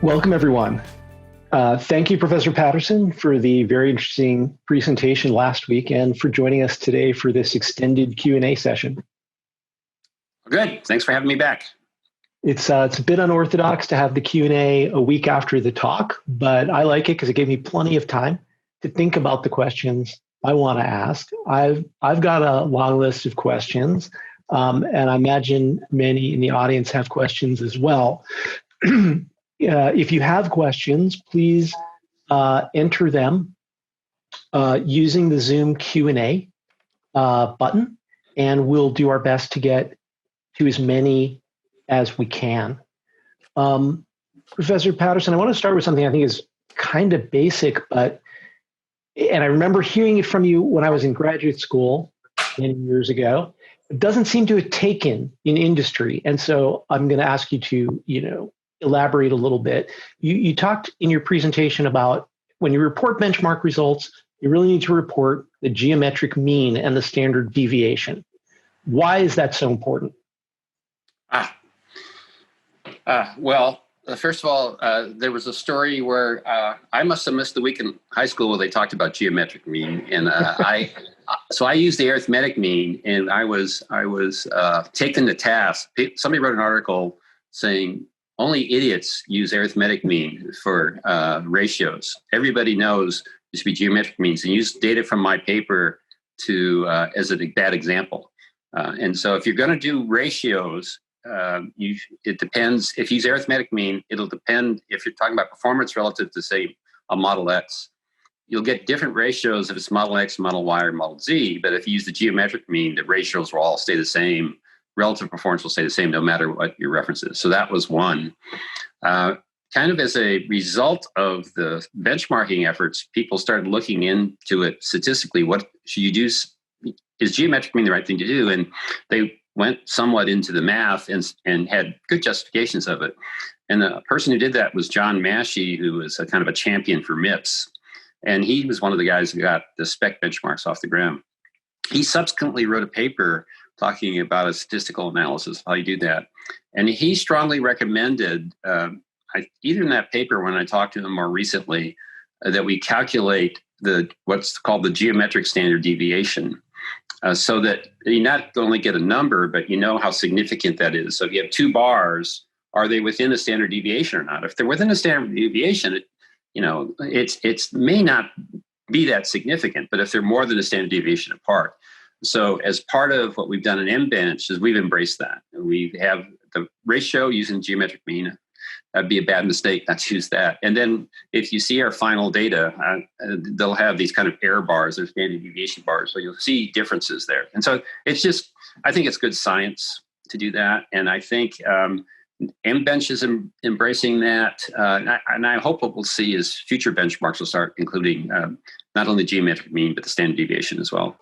Welcome, everyone. Thank you, Professor Patterson, for the very interesting presentation last week and for joining us today for this extended Q&A session. Good. Thanks for having me back. It's a bit unorthodox to have the Q&A a week after the talk, but I like it because it gave me plenty of time to think about the questions I want to ask. I've got a long list of questions, and I imagine many in the audience have questions as well. If you have questions, please enter them using the Zoom Q&A button, and we'll do our best to get to as many as we can. Professor Patterson, I want to start with something I think is kind of basic, and I remember hearing it from you when I was in graduate school many years ago. It doesn't seem to have taken in industry, and so I'm going to ask you to, elaborate a little bit. You talked in your presentation about when you report benchmark results, you really need to report the geometric mean and the standard deviation. Why is that so important? Well, first of all, there was a story where I must have missed the week in high school where they talked about geometric mean, and so I used the arithmetic mean, and I was taken to task. Somebody wrote an article saying only idiots use arithmetic mean for ratios. Everybody knows there should be geometric means, and use data from my paper to as a bad example. And so if you're going to do ratios, it depends. If you use arithmetic mean, it'll depend if you're talking about performance relative to, say, a Model X. You'll get different ratios if it's Model X, Model Y, or Model Z. But if you use the geometric mean, the ratios will all stay the same. Relative performance will stay the same no matter what your reference is. So that was one. Kind of as a result of the benchmarking efforts, people started looking into it statistically. What should you do? Is geometric mean the right thing to do? And they went somewhat into the math and had good justifications of it. And the person who did that was John Massey, who was a kind of a champion for MIPS. And he was one of the guys who got the spec benchmarks off the ground. He subsequently wrote a paper talking about a statistical analysis, how you do that. And he strongly recommended, either in that paper when I talked to him more recently, that we calculate what's called the geometric standard deviation, so that you not only get a number, but you know how significant that is. So if you have two bars, are they within a standard deviation or not? If they're within a standard deviation, it may not be that significant, but if they're more than a standard deviation apart. So as part of what we've done in MBench is we've embraced that. We have the ratio using geometric mean. That'd be a bad mistake not to use that. And then if you see our final data, they'll have these kind of error bars or standard deviation bars. So you'll see differences there. And so I think it's good science to do that. And I think MBench is embracing that. And I hope what we'll see is future benchmarks will start including not only geometric mean, but the standard deviation as well.